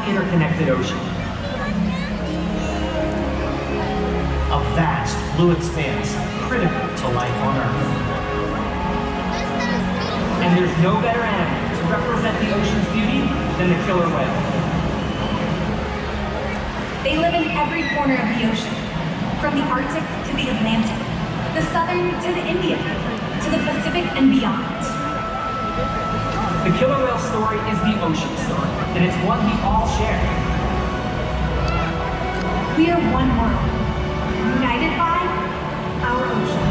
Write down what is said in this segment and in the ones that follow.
interconnected ocean. A vast blue expanse critical to life on Earth. And there's no better animal to represent the ocean's beauty than the killer whale. They live in every corner of the ocean, from the Arctic to the Atlantic, the Southern to the Indian, to the Pacific and beyond. The killer whale story is the ocean story, and it's one we all share. We are one world, united by our ocean.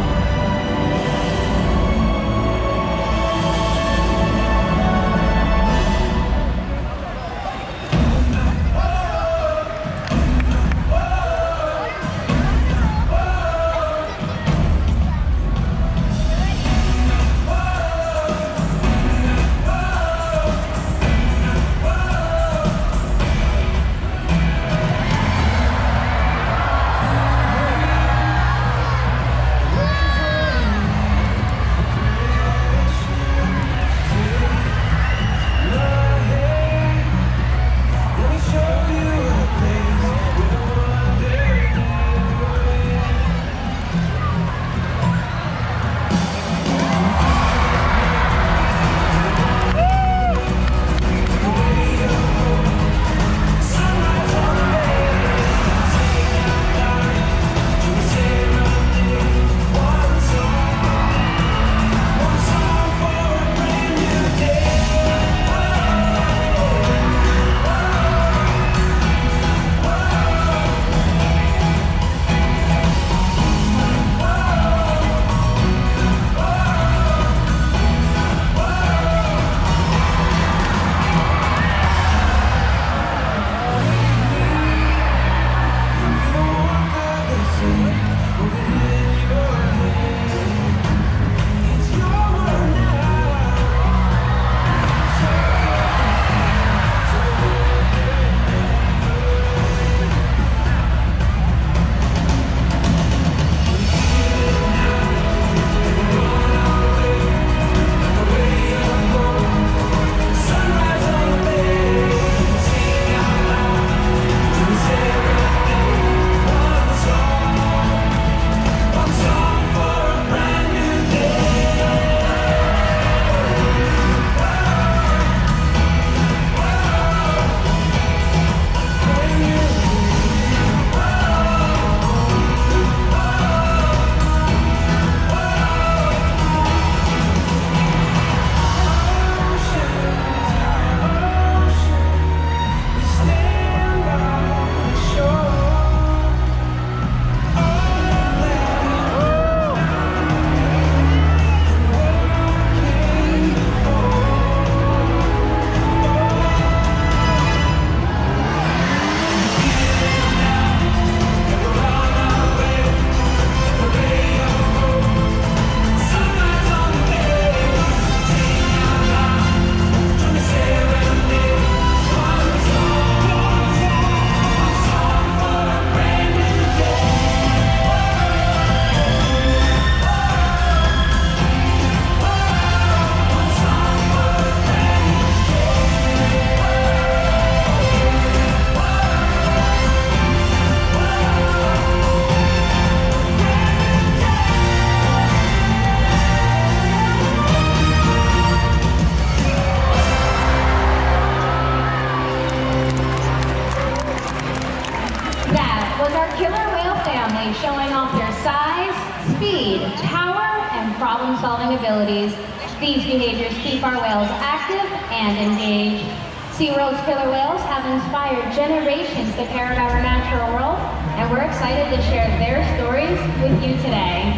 Showing off their size, speed, power, and problem-solving abilities. These behaviors keep our whales active and engaged. Seaworld's killer whales have inspired generations to care about our natural world, and we're excited to share their stories with you today.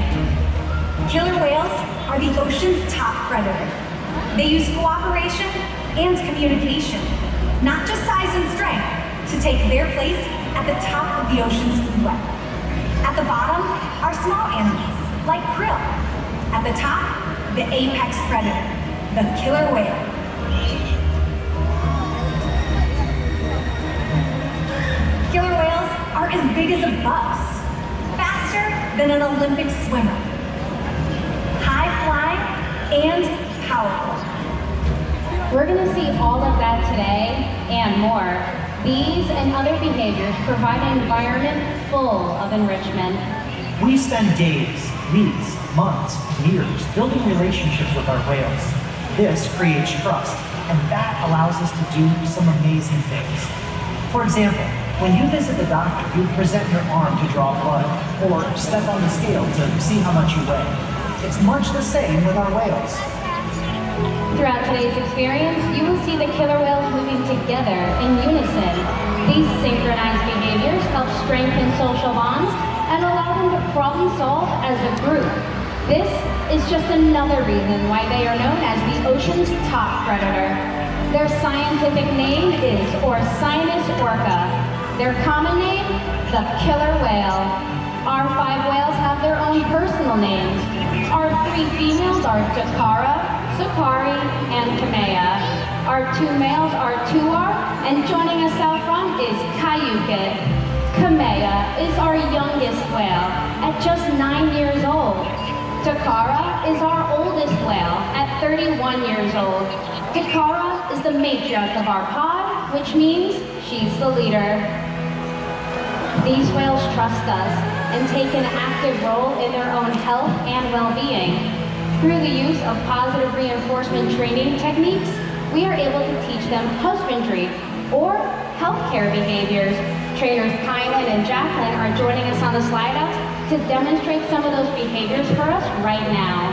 Killer whales are the ocean's top predator. They use cooperation and communication, not just size and strength, to take their place at the top of the ocean's food web. At the bottom are small animals, like krill. At the top, the apex predator, the killer whale. Killer whales are as big as a bus, faster than an Olympic swimmer, high-flying and powerful. We're going to see all of that today and more. These and other behaviors provide an environment full of enrichment. We spend days, weeks, months, years building relationships with our whales. This creates trust, and that allows us to do some amazing things. For example, when you visit the doctor, you present your arm to draw blood, or step on the scale to see how much you weigh. It's much the same with our whales. Throughout today's experience, you will see the killer whales moving together in unison. These synchronized behaviors help strengthen social bonds and allow them to problem solve as a group. This is just another reason why they are known as the ocean's top predator. Their scientific name is Orcinus orca. Their common name, the killer whale. Our 5 whales have their own personal names. Our 3 females are Dakara, Sakari, and Kamea. Our 2 males are Tuar, and joining us out front is Kayuke. Kamea is our youngest whale at just 9 years old. Takara is our oldest whale at 31 years old. Takara is the matriarch of our pod, which means she's the leader. These whales trust us and take an active role in their own health and well-being. Through the use of positive reinforcement training techniques, we are able to teach them husbandry or healthcare behaviors. Trainers Kylan and Jacqueline are joining us on the slide out to demonstrate some of those behaviors for us right now.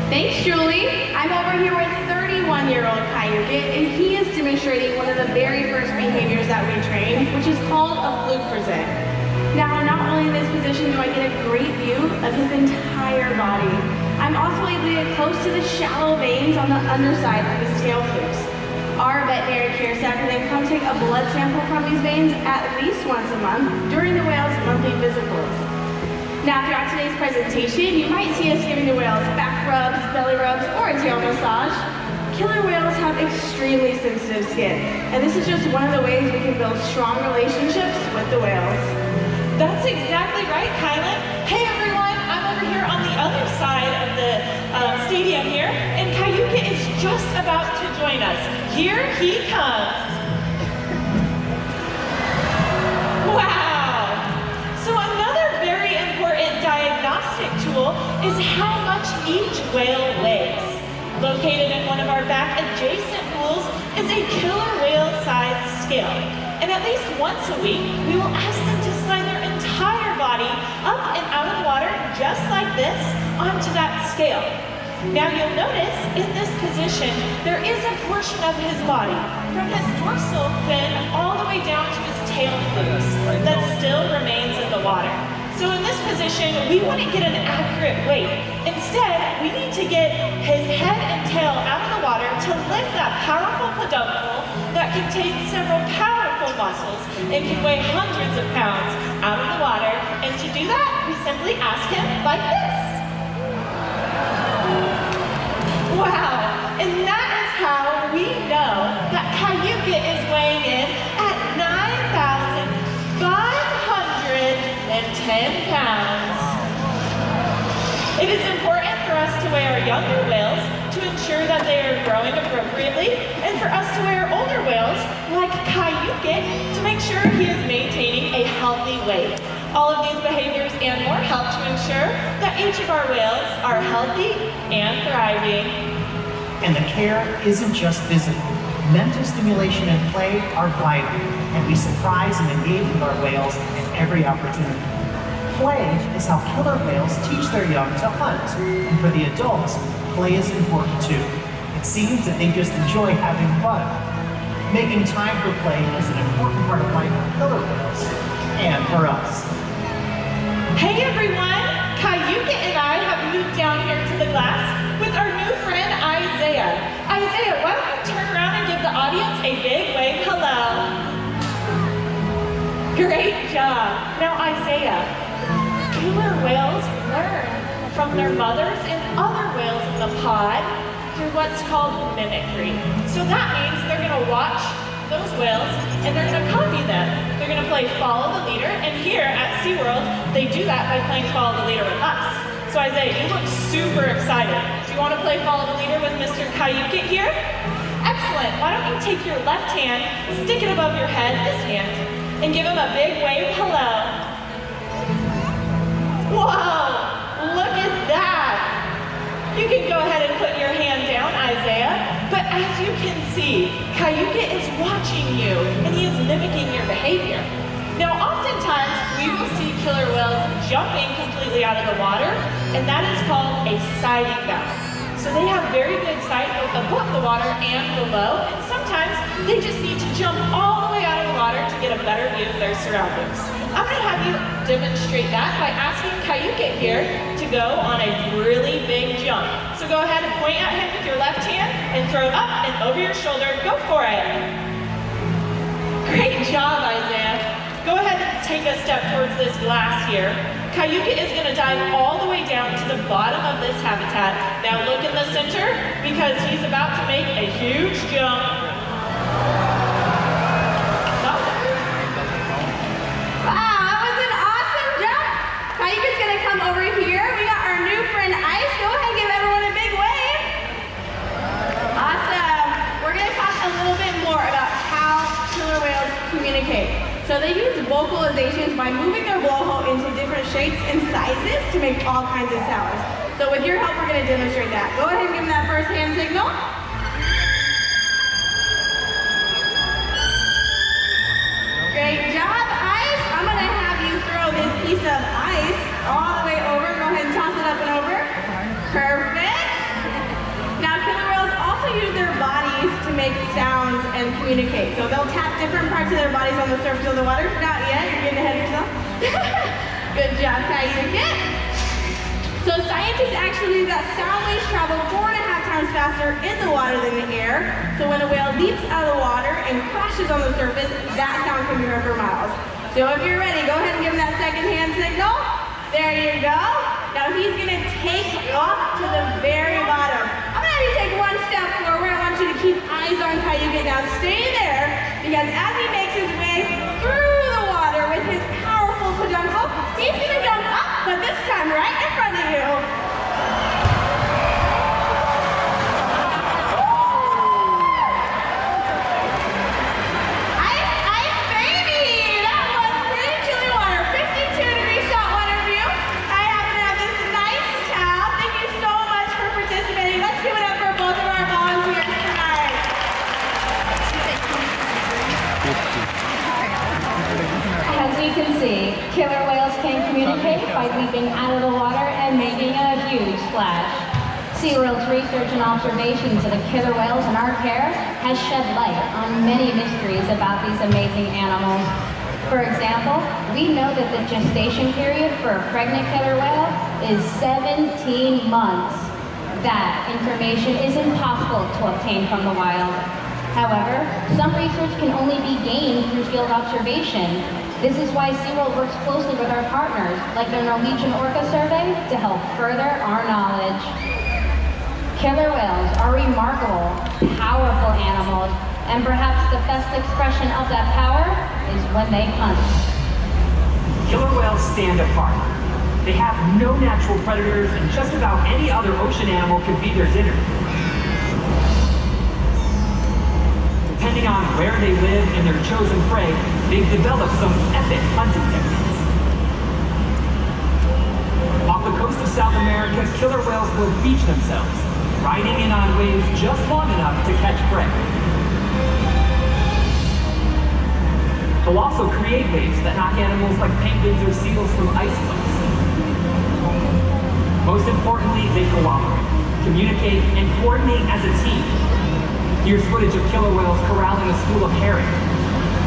Thanks, Julie. I'm over here with 31-year-old Kayuke, and he is demonstrating one of the very first behaviors that we train, which is called a fluke present. Now, not only in this position do I get a great view of his entire body, I'm also able to get close to the shallow veins on the underside of his tail flukes. Our veterinary care staff can then come take a blood sample from these veins at least once a month during the whale's monthly physicals. Now, throughout today's presentation, you might see us giving the whales back rubs, belly rubs, or a tail massage. Killer whales have extremely sensitive skin, and this is just one of the ways we can build strong relationships with the whales. That's exactly right, Kylan. Hey everyone, I'm over here on the other side of the stadium here, and Kayuke is just about to join us. Here he comes. Wow! So another very important diagnostic tool is how much each whale weighs. Located in one of our back adjacent pools is a killer whale-sized scale. And at least once a week, we will ask them to slide their entire body up and out of the water, just like this, onto that scale. Now you'll notice, in this position, there is a portion of his body, from his dorsal fin all the way down to his tail flukes, that still remains in the water. So in this position, we wouldn't get an accurate weight. Instead, we need to get his head and tail out of the water to lift that powerful peduncle that contains several powerful muscles and can weigh hundreds of pounds out of the water. And to do that, we simply ask him like this. Wow, and that is how we know that Kayuke is weighing in at 9,510 pounds. It is important for us to weigh our younger whales to ensure that they are growing appropriately, and for us to weigh our older whales, like Kayuke, to make sure he is maintaining a healthy weight. All of these behaviors and more help to ensure that each of our whales are healthy and thriving. And the care isn't just physical. Mental stimulation and play are vital, and we surprise and engage with our whales at every opportunity. Play is how killer whales teach their young to hunt, and for the adults, play is important too. It seems that they just enjoy having fun. Making time for play is an important part of life for killer whales, and for us. Hey everyone! Kayuke and I have moved down here to the glass with our new friend Isaiah. Isaiah, why don't you turn around and give the audience a big wave hello? Great job! Now Isaiah, killer whales learn from their mothers and other whales in the pod through what's called mimicry. So that means they're going to watch those whales and they're going to copy them. They're going to play follow the leader, and here at Seaworld, they do that by playing follow the leader with us. So Isaiah, you look super excited. Do you want to play follow the leader with Mr. Kayuke here? Excellent. Excellent. Why don't you take your left hand, stick it above your head, this hand, and give him a big wave hello. Whoa, look at that. You can go ahead and put your hand down, Isaiah. But as you can see, Cayuga is watching you, and he is mimicking your behavior. Now, oftentimes, we will see killer whales jumping completely out of the water, and that is called a sighting valve. So they have very good sight above the water and below, and sometimes they just need to jump all the way out of the water to get a better view of their surroundings. I'm going to have you demonstrate that by asking Cayuga here to go on a really big jump. So go ahead and point at him with your left hand and throw it up and over your shoulder. Go for it. Great job, Isaiah. Go ahead and take a step towards this glass here. Cayuga is going to dive all the way down to the bottom of this habitat. Now look in the center because he's about to make a huge jump. Wow, that was an awesome jump. Cayuga's going to come over here. We got our new friend Ice. Go ahead and give everyone a big wave. Awesome. We're going to talk a little bit more about how killer whales communicate. So they use vocalizations by moving their blowhole into different shapes and sizes to make all kinds of sounds. So with your help, we're going to demonstrate that. Go ahead and give them that first hand signal. Great job, Ice. I'm going to have you throw this piece of ice all the way over. Go ahead and toss it up and over. Perfect. Now, killer whales also use their bodies to make sounds and communicate. So they'll tap different parts of their bodies on the surface of the water. Not yet, you're getting ahead of yourself. Good job, Cayuga. So scientists actually believe that sound waves travel 4.5 times faster in the water than the air. So when a whale leaps out of the water and crashes on the surface, that sound can be heard for miles. So if you're ready, go ahead and give him that second hand signal. There you go. Now he's gonna take off to the very bottom. I'm gonna have you take one step forward. I want you to keep eyes on Cayuga. Now stay there, because as he makes his way through the water with his powerful peduncle, he's gonna jump up, but this time right in front of you. You can see, killer whales can communicate by leaping out of the water and making a huge splash. Seaworld's research and observations of the killer whales in our care has shed light on many mysteries about these amazing animals. For example, we know that the gestation period for a pregnant killer whale is 17 months. That information is impossible to obtain from the wild. However, some research can only be gained through field observation. This is why Seaworld works closely with our partners, like the Norwegian Orca survey, to help further our knowledge. Killer whales are remarkable, powerful animals, and perhaps the best expression of that power is when they hunt. Killer whales stand apart. They have no natural predators, and just about any other ocean animal can be their dinner. Depending on where they live and their chosen prey, they've developed some epic hunting techniques. Off the coast of South America, killer whales will beach themselves, riding in on waves just long enough to catch prey. They'll also create waves that knock animals like penguins or seals from ice cliffs. Most importantly, they cooperate, communicate, and coordinate as a team. Here's footage of killer whales corralling a school of herring.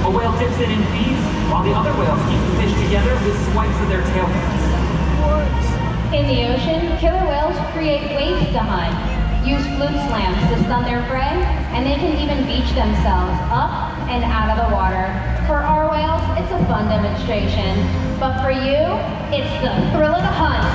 A whale dips in and feeds, while the other whales keep the fish together with swipes of their tail fins. In the ocean, killer whales create waves to hunt, use flute slams to stun their prey, and they can even beach themselves up and out of the water. For our whales, it's a fun demonstration, but for you, it's the thrill of the hunt.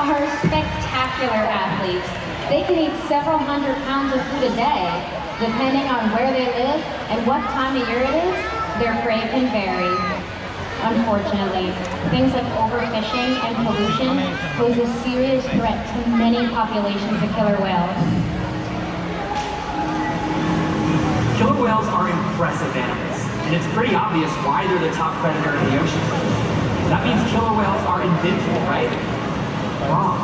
are spectacular athletes. They can eat several hundred pounds of food a day. Depending on where they live and what time of year it is, their prey can vary. Unfortunately, things like overfishing and pollution pose a serious threat to many populations of killer whales. Killer whales are impressive animals, and it's pretty obvious why they're the top predator in the ocean. That means killer whales are invincible, right? Wrong.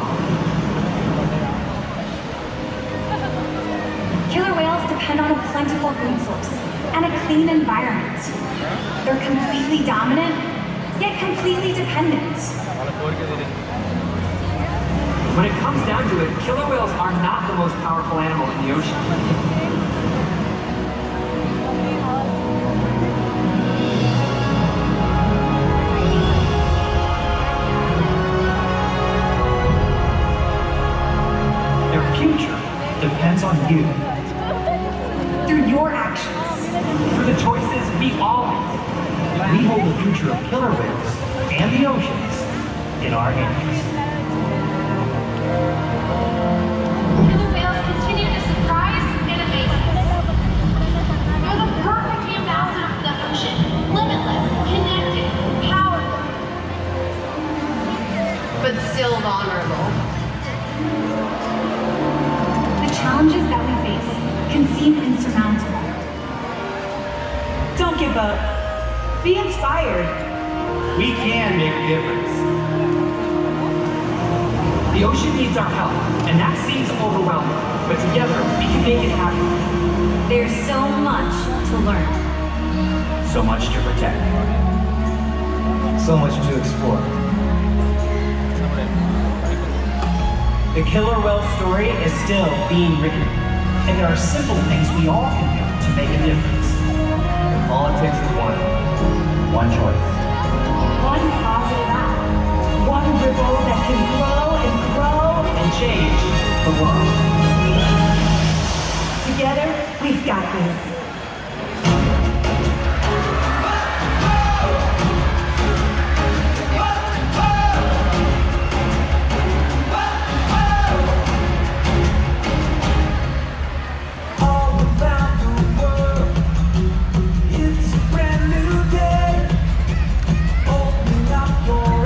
Killer whales depend on a plentiful food source and a clean environment. They're completely dominant, yet completely dependent. When it comes down to it, killer whales are not the most powerful animal in the ocean. Their future depends on you. Through your actions. Through the choices we all make. We hold the future of killer whales and the oceans in our hands. Killer whales continue to surprise and amaze us. They're the perfect ambassador for the ocean. Limitless, connected, powerful, but still vulnerable. The challenges that we face can seem insurmountable. Don't give up. Be inspired. We can make a difference. The ocean needs our help, and that seems overwhelming. But together, we can make it happen. There's so much to learn. So much to protect. So much to explore. The killer whale story is still being written, And there are simple things we all can do to make a difference. all it takes is one choice. One positive act. One ripple that can grow and grow. And change the world. Together, we've got this. It's a brand new day. Open up your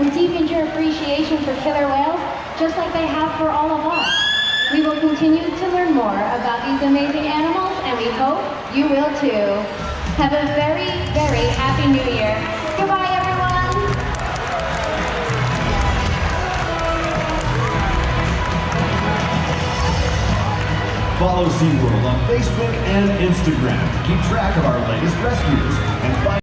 and deepened your appreciation for killer whales, just like they have for all of us. We will continue to learn more about these amazing animals, and we hope you will too. Have a very, very happy New Year. Goodbye, everyone. Follow SeaWorld on Facebook and Instagram to keep track of our latest rescues and find